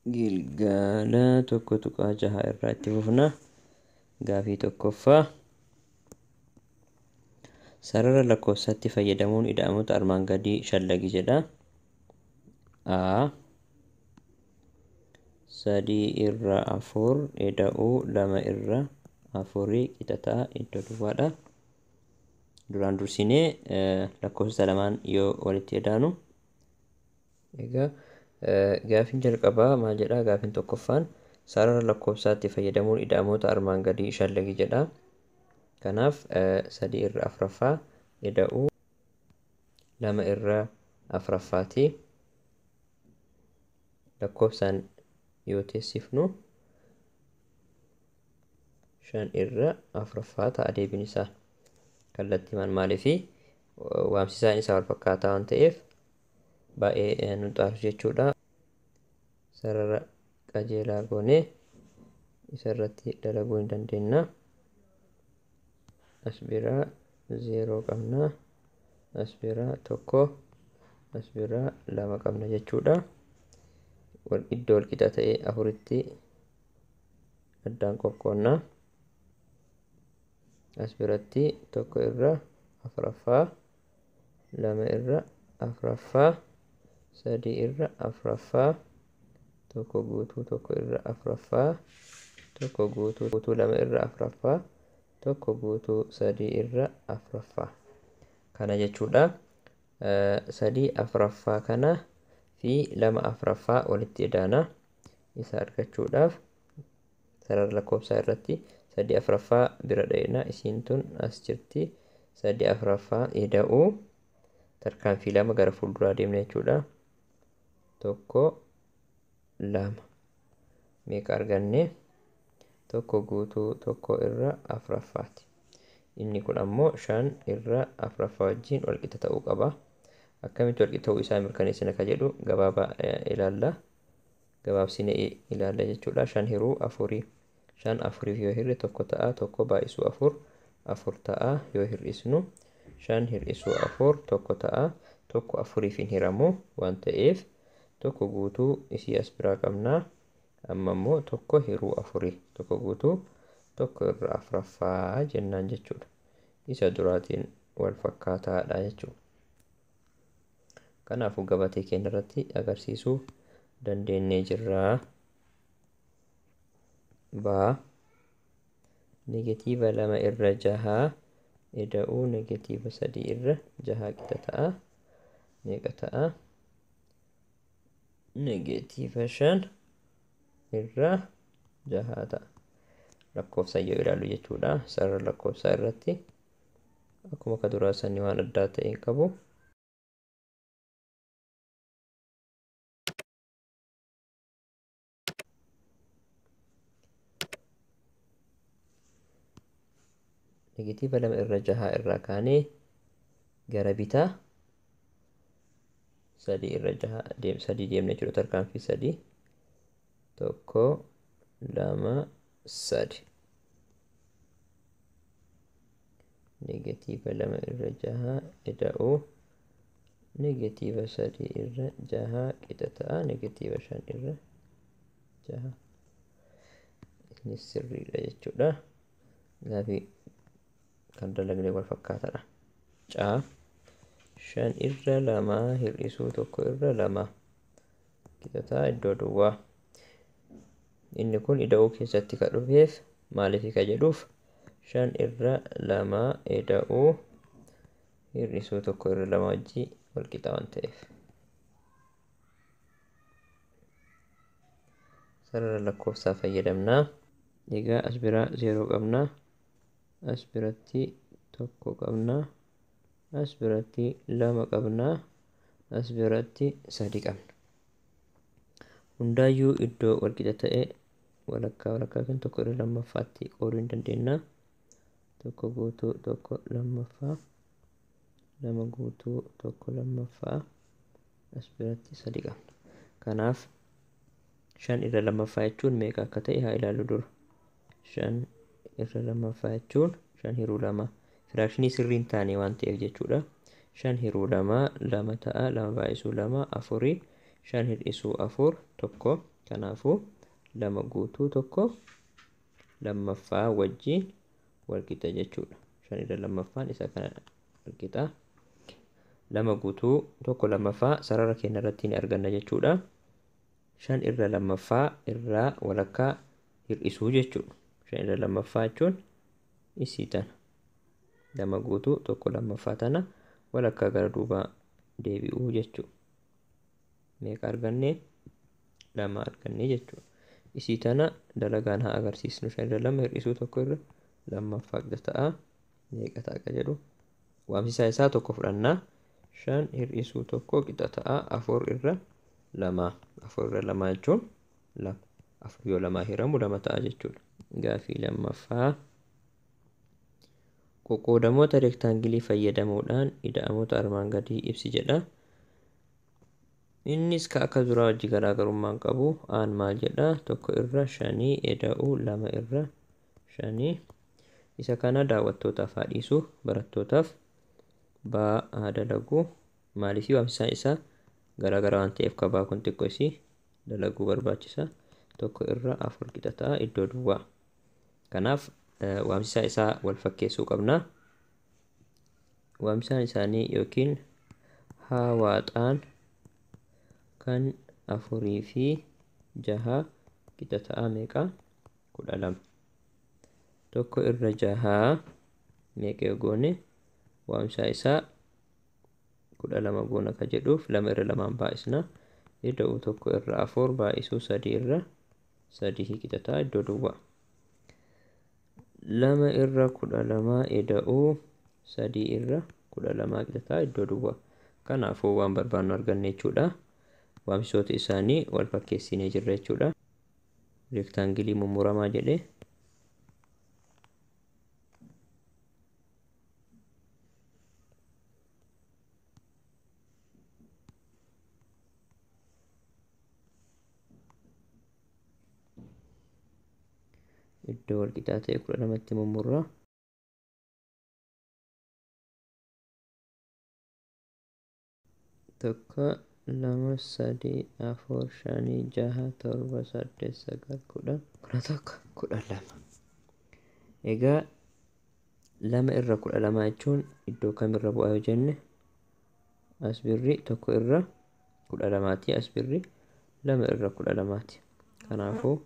Gilgaala tokko tuqaa jaha irraa itti fufna. Gaafii tokkoffaa. Sarara lakkoofsaatti fayyadamuun ida'amoota armaan gadii shallagi jedha. A 3 irra 4 ida'uu 2 irra 4 qixataa iddoo duwwaadha. Duraan dursinee lakkoofsa lamaan yoo walitti idaanu. Egaa gaafiin jalqabaa maal jedhaa? Gaafiin tokkoffaan sarara lakkoofsaatti fayyadamuun ida'amoota armaan gadii shallagi jedha. Kanaaf 3 irra 4ffaa ida'uu 2 irra 4ffaati. Lakkoofsaan yoo teessifnu 5 irra 4ffaa ta'a deebiin isaa. Kallattiimaan maaliifi waamsisaan isaa wal fakkaataa waan ta'eef baay'ee nu xaasu jechuudha. Sarara qajeelaa goonee isarratti dalaguu hin dandeenya. As biraa 0 qabna. As biraa 1. As biraa 2 qabna jechuudha. Iddoo walqixa ta'e 4tti addaan qoqqoonna. As biratti 1 irra 4ffaa, 2 irra 4ffaa, 3 irra 4ffaa, 1 guutuu 1 irra 4ffaa, 1 guutuu 2 irra 4ffaa, 1 guutuu 3 irra 4ffaa. Kana jechuudha. 3 4ffaa kana fi 2 4ffaa walitti idaana. Isa argachuudhaaf sarara lakkoofsaa irratti 3 4ffaa bira dha'ina. Isiin tun as jirti. 3 4ffaa ida'uu tarkaanfii 2 gara fuulduraa deemna jechuudha. 1 2 meeqa arganne? 1 guutuu 1 irra 4ffaati. Inni kun ammoo 5 irra 4ffaa wajjin walqixa ta'uu qaba. Akkamitti walqixa ta'uu isaa mirkaneessina ka jedhu gabaabaa ilaalla. Gabaabsine ilaalla jechuudha. 5 hiruu 4. 5 4 yoo hirre 1 ta'a. 1 baay'isuu 4 4 ta'a. Yoo hir'isnu 5 hir'isuu 4 1 ta'a. 1 4f hin hiramu waan ta'eef 1 guutuu isii as biraa qabna. Amma immoo 1 hiruu 4 1 guutuu 1 irra 4ffaa jennaan jechuudha. Isa duraatiin wal fakkaataadha jechuudha. Kanaafuu gabatee keenya irratti agarsiisuu dandeenyee jirra. Baa negatiiva 2 irra 6 ida'uu negatiiva 3 irra 6 qixa ta'a. Meeqa ta'a? Negatiiva 5 irra 6 ta'a. Lakkoofsa yoo ilaallu jechuudha. Sarara lakkoofsaa irratti akkuma ka duraa sanii waan addaa ta'e hin qabu. Negatiiva 2 irra 6 irraa kaanee gara bitaa 3 irra 6 3 deemna jechuudha. Tarkaanfii 3 1 2 3 negatiiva 2 irra 6 ida'uu negatiiva 3 irra 6 qixa ta'a. Negatiiva 5 irra 6 inni sirriidha jechuudha. Gaafii kan dalagne wal fakkaataadha. Caa 5 irra 2 hir'isuu 1 irra 2 qixa ta'a iddoo duwwaa. Inni kun ida'uu keessatti ka dhufeef maaliif ka jedhuuf 5 irra 2 ida'uu hir'isuu 1 irra 2 wajjin wal qixa waan ta'eef. Sarara lakkoofsaa fayyadamna. Egaa as biraa 0 qabna. As biratti 1 qabna. As biratti 2 qabna. As biratti 3 qabna. Hundaayyuu iddoo walqixa ta'e walakkaa kan 1 irra 2ffaatti qooduu hin dandeenya. 1 guutuu 1 2ffaa 2 guutuu 1 2ffaa as biratti 3 qabna. Kanaaf 5 irra 2ffaa jechuun meeqa akka ta'e haa ilaallu dura. 5 irra 2ffaa jechuun 5 hiruu 2 firaakshinii sirrii hin taane waan ta'eef jechuudha. 5 hiruu 2 2 ta'a. 2 baay'isuu 2 4 5 hir'isuu 4 1 Kanaafuu lama guutuu tokko lammaffaa wajjin wal qixa jechuudha. 5 irra lammaffaan isa kana wal qixa. Lama guutuu tokko lammaffaa sarara keenya irratti ni arganna jechuudha. 5 irra lammaffaa irraa walakkaa hir'isuu jechuudha. 5 irra lammaffaa jechuun isii tana. Lama guutuu tokko lammaffaa tana walakkaa gara duubaa deebi'uu jechuudha. Meeqa arganne? 2 arganne jechuudha. Isii tana dalagaan haa agarsiisnu. 5 irra 2 hir'isuu tokko irra lammaffaa qixa ta'a. Meeqa ta'a jedhu waamsisaa isaa tokko fudhannaa. 5 hir'isuu tokko qixa ta'a. 4 irra 2. 4 irra 2 jechuun 2. 4 yoo 2 hiramu 2 ta'a jechuudha. Gaafii lammaffaa. Qoqqoodamoota reektaangilii fayyadamuudhaan ida'amoota armaan gadii ibsi jedha. Innis akka duraa wajji garaagarummaan qabu aan maal jedha? 1 irra 5 ida'uu 2 irra 5. Isa kana daawwattootaaf haa dhiisu, barattootaaf haa dalagu. Maaliif waamsisaan isaa garaagara waan ta'eef kabaa kun xiqqoo isii dalaguu barbaachisa. 1 irra 4 qixa ta'a iddoo duwwaa. Kanaaf waamsisaa isaa wal fakkeessuu qabna. Waamsisaan isaanii yookiin hawaaxaan kan 4 fi 6 qixa ta'a meeqa? 12. 1 irra 6 meeqa yoo goone waamsisaa isaa 12 goona ka jedhuuf 2 irra 2 baay'isna. Ida'uu 1 irra 4 baay'isuu 3 irra 3 qixa ta'a iddoo duwwaa. 2 irra 12 ida'uu 3 irra 12 qixa ta'a iddoo duwwaa. Kanaafuu waan barbaannu arganne jechuudha. Waamsisoota isaanii wal fakkeessinee jirra jechuudha. Reektaangilii mummuramaa jedhee iddoo wal qixaa ta'e 12tti mummurraa. Tokko 2 3 4 5 6 7 8 9 10 11 12. Egaa 2 irra 12 jechuun iddoo kamirra bu'aa yoo jenne as birri 1 irra 12ti, as birri 2 irra 12ti. Kanaafuu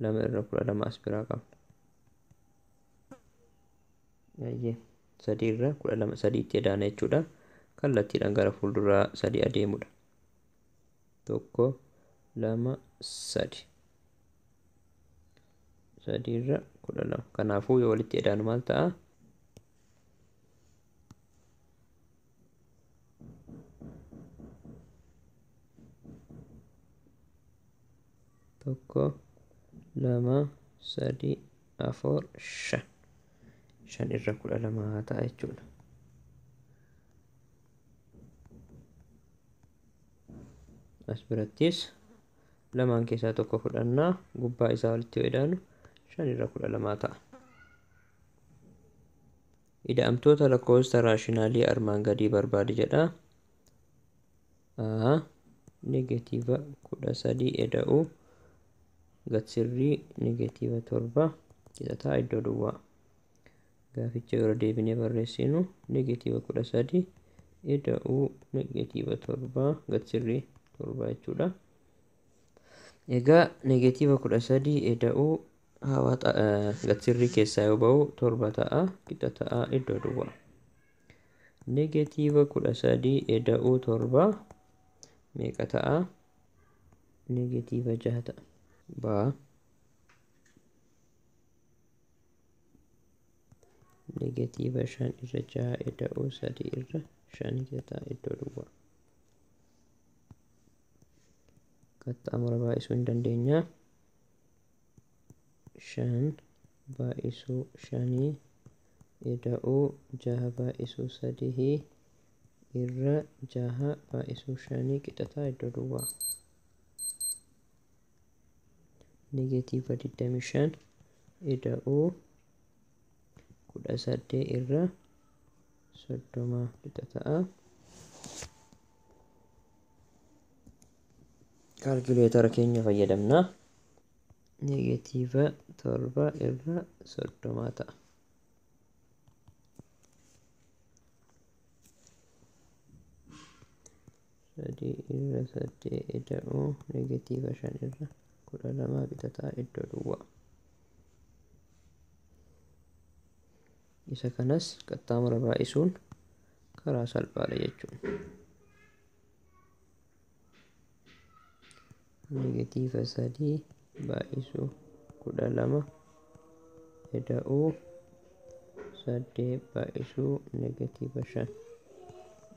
2 irra 12 as biraa qabna. 3 irra 12 3 itti edaana jechuudha. Kallattiidhaan gara fuulduraa 3 adeemudha. 1 2 3. 3 irra 12. Kanaafuu yoo walitti edaanu maal ta'a? 1 2 3 4 5. 5 irra 12 ta'a jechuudha. As birattis lamaan keessaa tokko fudhannaa gubbaa isaa walitti yoo edaanu 5 irra 12 ta'a. Ida'amtoota lakkoofsa raashinaalii armaan gadii barbaadi jedha. Negatiiva 13 ida'uu gatsirrii negatiiva 7 qixa ta'a iddoo duwwaa. Gaaficha yeroo deebinee barreessinu negatiiva 13 ida'uu negatiiva 7 gatsirrii 7 jechuudha. Egaa negatiiva 13 ida'uu gatsirrii keessaa yoo ba'u 7 ta'a qixa ta'a iddoo duwwaa. Negatiiva 13 ida'uu 7 meeqa ta'a? Negatiiva 6 ta'a. Baa negatiiva 5 irra 6 ida'uu 3 irra 5 qixa ta'a iddoo duwwaa. Qaxxaamura baay'isuu hin dandeenya. 5 baay'isuu 5 ida'uu 6 baay'isuu 3 irra 6 baay'isuu 5 qixa ta'a iddoo duwwaa. Negatiiva 25 ida'uu 18 irra 30 qixa ta'a. kaalkuleetara keenya fayyadamna. Negatiiva 7 irra 30 ta'a. Sadii irra 8 ida'uu negatiiva 5 irra 12 bitataa iddoo duwwaa. Isa kanas qaxxaamura baay'isuun karaa salphaadha jechuudha. Negatiiva 3 baay'isuu 12 ida'uu 8 baay'isuu negatiiva 5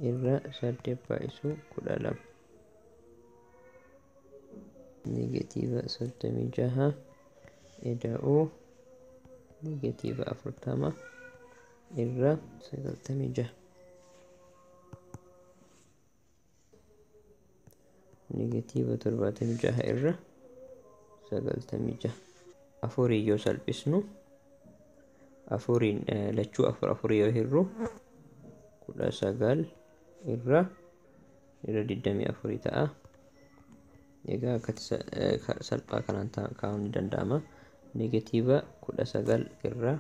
irra 8 baay'isuu 12. Negatiiva 36 ida'uu negatiiva 40 irra 96. Negatiiva 76 irra 96. Afurii yoo salphisnu afuriin lachuu afur yoo hirru 19 irra 24 ta'a. Egaa akkati salphaa kanaan kaa'uun ni danda'ama. Negatiiva 19 irra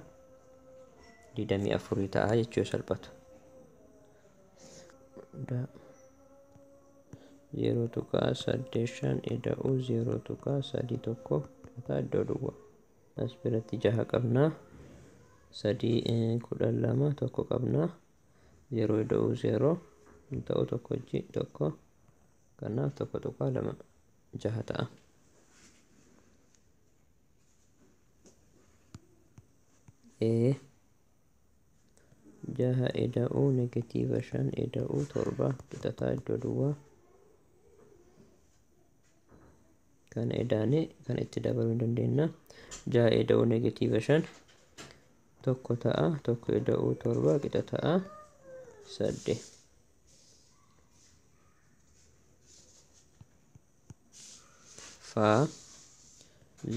24 ta'a jechuu salphatu. 0.85 ida'uu 0.31 ta'a iddoo duwwaa. As biratti 6 qabna. 3 12 tokko qabna. 0 ida'uu 0 ta'u tokko wajji tokko kanaaf tokko tuqaa 2 6 ta'a. Jaha ida'uu negatiiva 5 ida'uu 7 bitataa iddoo duwwaa. Kan edaane kan itti dabaluu hin dandeenya. Jaha ida'uu negatiiva 5 tokko ta'a. Tokko ida'uu 7 qixa ta'a 8. Faa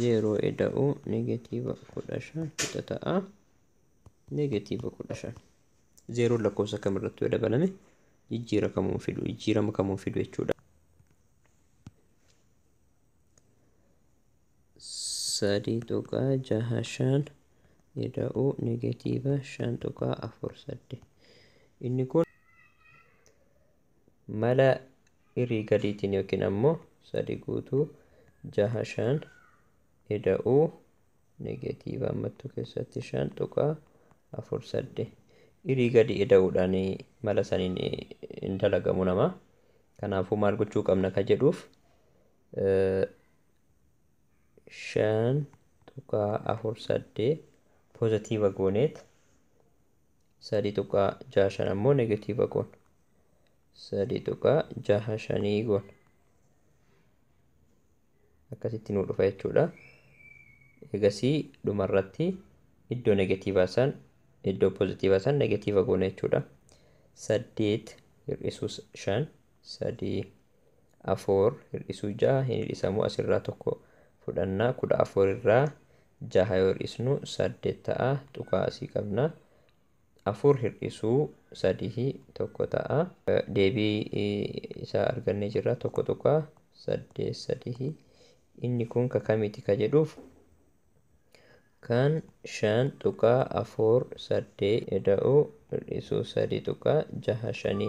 0 ida'uu negatiiva 15 qixa ta'a negatiiva 15. 0 lakkoofsa kamirratti yoo dabalame jijjiirama kamuun fidu jechuudha. 3.65 ida'uu negatiiva 5.48. Inni kun mala irii gadiitiin yookiin ammoo 3 guutuu 65 ida'uu negatiiva ammattuu keessatti 5.48. Irii gadi ida'uudhaan mala saniin hin dalagamu nama. Kanaafuu maal gochuu qabna ka jedhuuf 5.48 poozitiiva gooneet 3.65 ammoo negatiiva goon 3.65 goon akkasitti nuu dhufa jechuudha. Egasii dhumarratti iddoo negatiivaa san iddoo poozitiivaa san negatiiva goone jechuudha. 8 hir'isuu 5 3 4 hir'isuu 6 hin hir'isamu asirraa tokko fudhannaa 14 irraa 6 yoo hir'isnu 8 ta'a. Tuqaa asii qabna. 4 hir'isuu 3 tokko ta'a. Deebii isaa argannee jirra tokko tuqaa 8 3. Inni kun kamiiti ka jedhuuf kan 5.48 ida'uu hir'isuu 3.65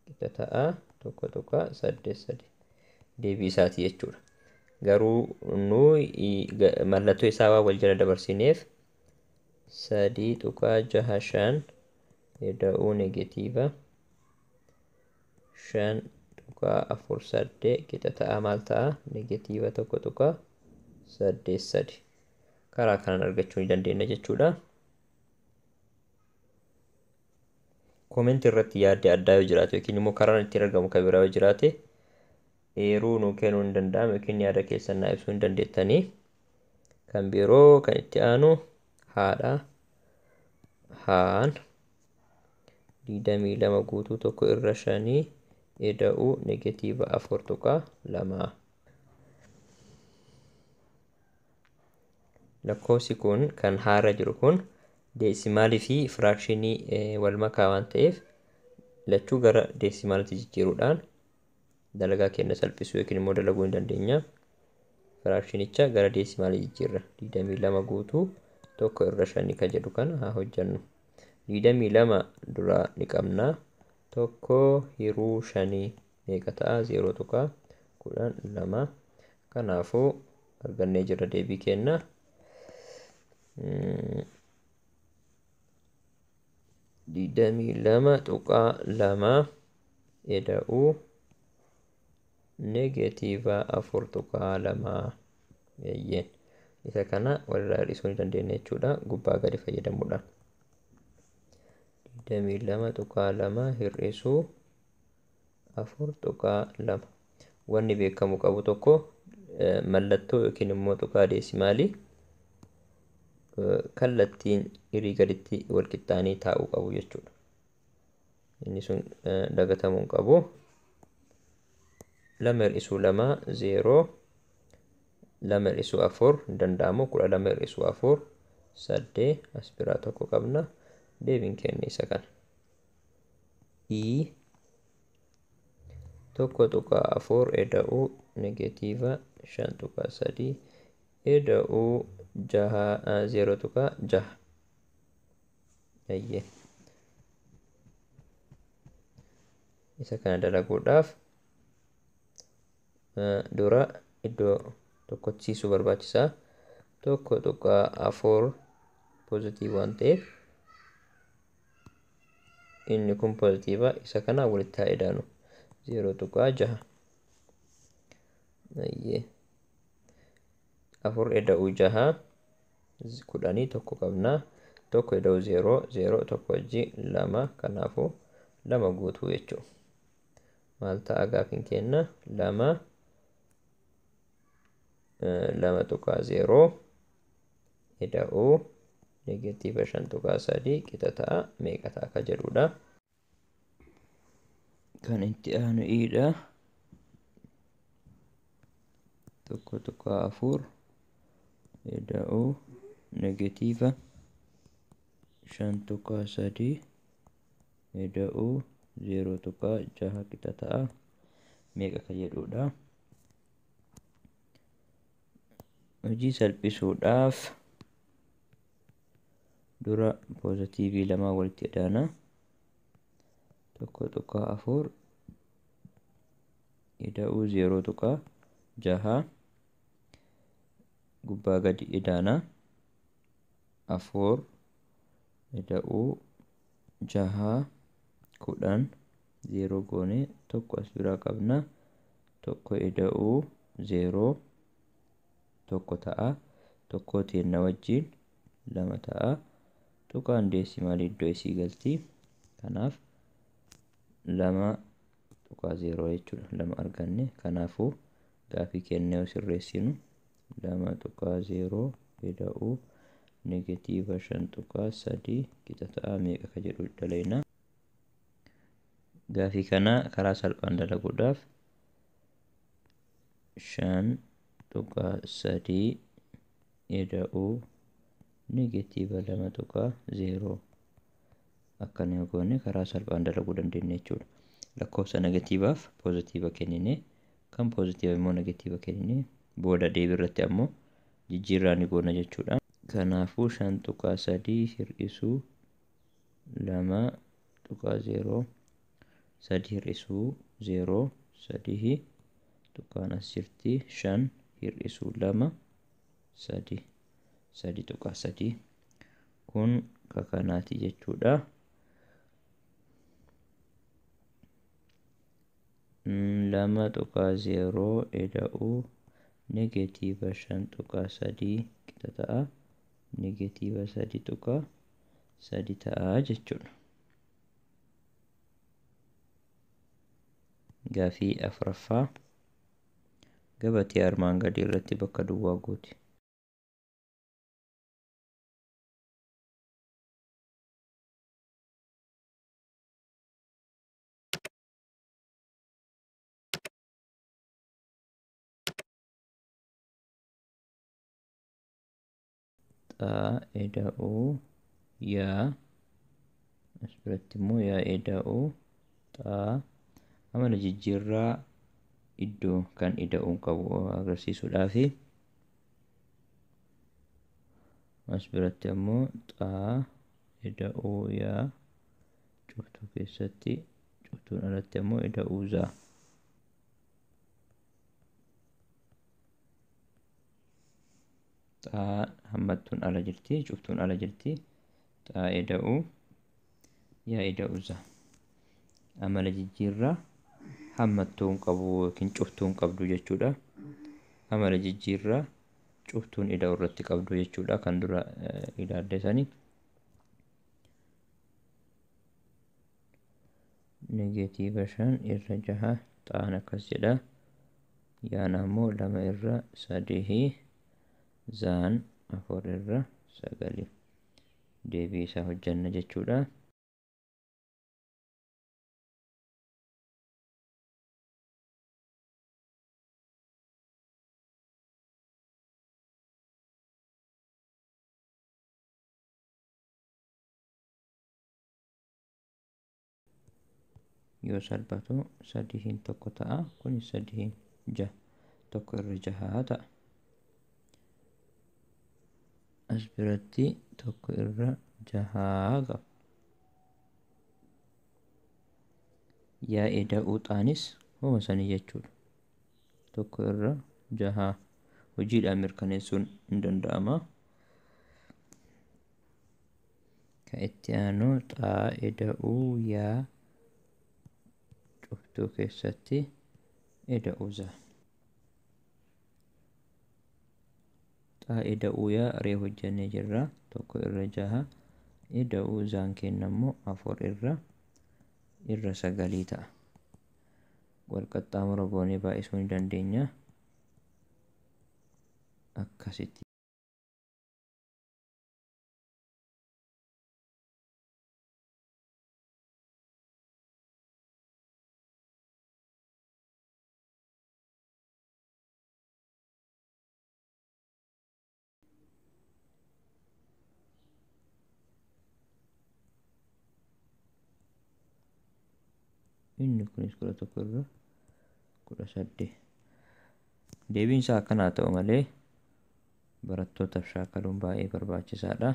qixa ta'a tokko tuqaa 8 deebii isaati jechuudha. Garuu mallattoo isaa waan wal jala dabarsineef 3.65 ida'uu negatiiva 5.48 qixa ta'a maal ta'a negatiiva tokko tuqaa 8 karaa kanaan argachuu ni dandeenya jechuudha. Koomentii irratti yaadde addaa yoo jiraate yookiin immoo karaan ittiin argamu kan biraa yoo jiraate eeruu nuu kennuu ni danda'ama yookiin yaada keessan naa ibsuu ni dandeettanii. Kan biroo kan itti aanu haadha haan 22 guutuu tokko irra 5 ida'uu negatiiva 4.2. Lakkoofsi kun kan haara jiru kun deesimaalii fi firaakshinii wal makaa waan ta'eef lachuu gara deesimaalitti jijjiiruudhaan dalagaa keenya salphisuu yookiin immoo dalaguu hin dandeenya. Firaakshinicha gara deesimaalii jijjiirra. 22 guutuu tokko irra 5 kan jedhu kana haa hojjannu. 22 dura ni qabna. Tokko hiruu 5 meeqa ta'a? 0.12. Kanaafuu argannee jirra deebii kenna. 22.2 eda'uu negeetiiva 4.2 eeyyeen isa kana walirraa hir'isuu ni dandeenya jechuudha. Gubbaa gadi fayyadamuudha. 22.2 hir'isuu 4.2 wanni beekamu qabu tokko mallattoo yookiin immoo tuqaa deesimaalii kallattiin hirii gaditti wal qixxaanii taa'uu qabu jechuudha. Inni sun dagatamuu hin qabu. 2 hir'isuu 2 0 2 hir'isuu 4 hin danda'amu. 12 hir'isuu 4 8 as biraa tokko qabna. Deebiin keenya isa kana. Tokko tuqaa 4 eda'uu negeetiiva 5.3 eda'uu 0.6 eeyyee isa kana dalaguudhaaf dura iddoo tokkochiisuu barbaachisaa. Tokko tuqaa 4 pozitiiva waan ta'eef inni kun pozitiiva isa kana walitti haa edaanu. 0.6 eeyyee 4 eda'uu 6 10 tokko qabna. Tokko eda'uu 0 0 tokko wajji 2 kanaafuu 2 guutuu jechuudha. Maal ta'a gaafiin keenya? 2.0 eda'uu negeetiiva 5.3 qixa ta'a meeqa ta'a ka jedhudha. Kan itti aanu i'dha. Tokko tuqaa 4 eda'uu negeetiiva 5.3 eda'uu 0.6 qixa ta'a meeqa ka jedhudha. Hojii salphisuudhaaf dura pozitiivii 2 walitti edaana. Tokko tuqaa 4 eda'uu 0.6 gubbaa gadi edaana. 4 eda'uu 6 10 0 goone tokko as biraa qabna. Tokko eda'uu 0 tokko ta'a. Tokko teenna wajjiin 2 ta'a. Tuqaan deesimaalii iddoo isii galti. Kanaaf 2.0 jechuudha. 2 arganne. Kanaafuu gaafii kennee sirreessinu 2.0 eda'uu negeetiiva 5.3 qixa ta'a meeqa ka jedhu dalayna. Gaafii kana karaa salphaan dalaguudhaaf 5.3 eda'uu negeetiiva 2.0 akkana yoo goone karaa salphaan dalaguu dandeenya jechuudha. Lakkoofsa negatiivaaf pozitiiva kennine kan pozitiiva immoo negatiiva kennine booda deebii irratti ammoo jijjiirraa ni goona jechuudha. Kanaafuu 5.3 hir'isuu 2.0 3 hir'isuu 0 3 tuqaan as jirti 5 hir'isuu 2 3 3.3 kun kakanaati jechuudha. 2.0 eda'uu negeetiiva 5.3 qixa ta'a negeetiiva 3.3 ta'a jechuudha. Gaafii afuraffaa gabatee armaan gadii irratti bakka duwwaa guuti. Xaa eda'uu yaa as biratti immoo yaa eda'uu xaa amala jijjiirraa iddoo kan ida'uun qabu agarsiisuudhaafi as biratti ammoo xaa ida'uu yaa cuftuu keessatti cuftuun alatti ammoo ida'uu zaa xaa hammattuun ala jirti cuftuun ala jirti xaa ida'uu yaa ida'uu zaa amala jijjiirraa hammattuun qabu yookiin cuftuun qabdu jechuudha. Amala jijjiirraa cuftuun ida'u irratti qabdu jechuudha kan dura ilaalle sani. Negeetiiva 5 irra 6 xaan akkas jedha. Yaan ammoo 2 irra 3 zaan 4 irra 9 deebii isaa hojjanna jechuudha. Yoo salphatu 3 tokko ta'a kun 3 6 tokko irra 6 ta'a. As biratti tokko irra 6 qaba. Yaa ida'uu xaanis homa sanii jechuudha. Tokko irra 6 hojiidhaan mirkaneessuun hin danda'ama. Kan itti aanu xaa ida'uu yaa cuftuu keessatti ida'uu zaa. Xaa ida'uu yaa ree hojjannee jirra. Tokko irra 6 ida'uu zaan kenna immoo 4 irra 9 ta'a. Wal qaxxaamura goonee baay'isuu ni dandeenya. Akkasitti. Inni kunis 11 irra 18. Deebiin isaa akkanaa ta'u malee barattootaaf shaakaluun baay'ee barbaachisaadha.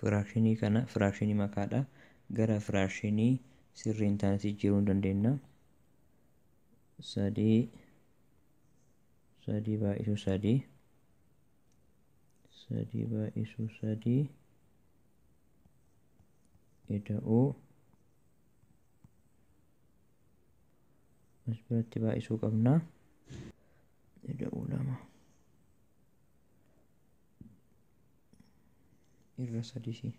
Firaakshinii kana firaakshinii makaadha. Gara firaakshinii sirrii hin taanetti jijjiiruu ni dandeenya. 3 baay'isuu 3 3 baay'isuu 3 ida'uu as biratti baay'isuu qabna. Ida'uu 2 irra 3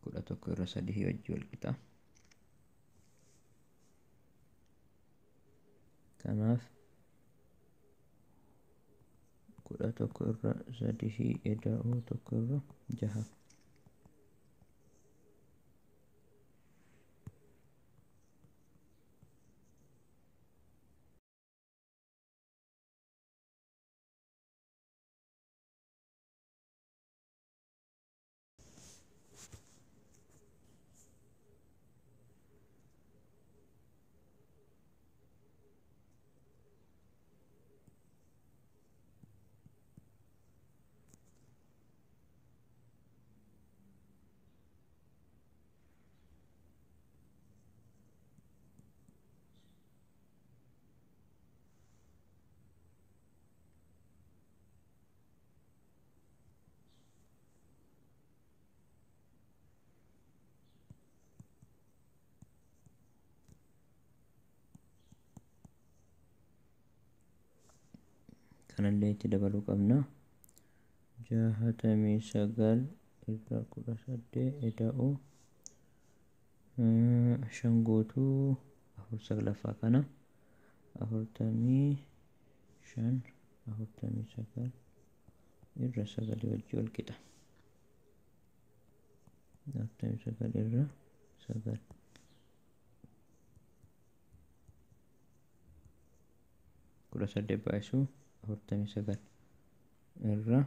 11 irra 3 wajji wal qixa. Kanaaf 11 irra 3 ida'uu 1 irra 6. kanallee itti dabaluu qabna. 69 irra 18 ida'u 5 guutuu 49 kana 45 49 irra 9 wajji ol qixa. 49 irra 9 18 baay'isuu 49 irra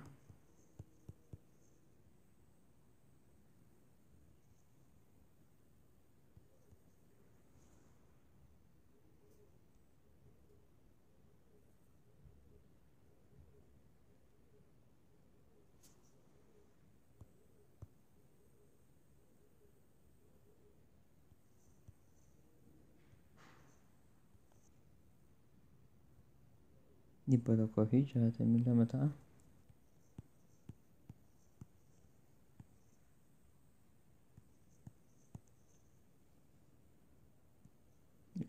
162 ta'a.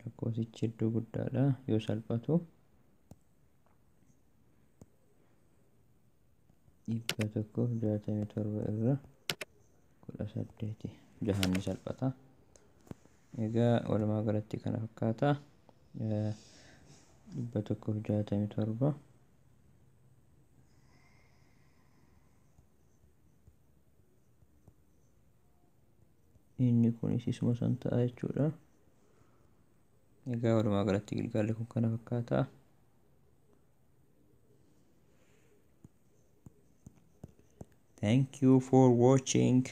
Lakkoofsichi iddoo guddaadha yoo salphatu 167 irra 18 jahanni salphata. Egaa walumaa galatti kana fakkaata. 167 inni kunis isuma san ta'a jechuudha. Egaa walumaa galatti gilgaalli kun kana fakkaata. Thank you for watching.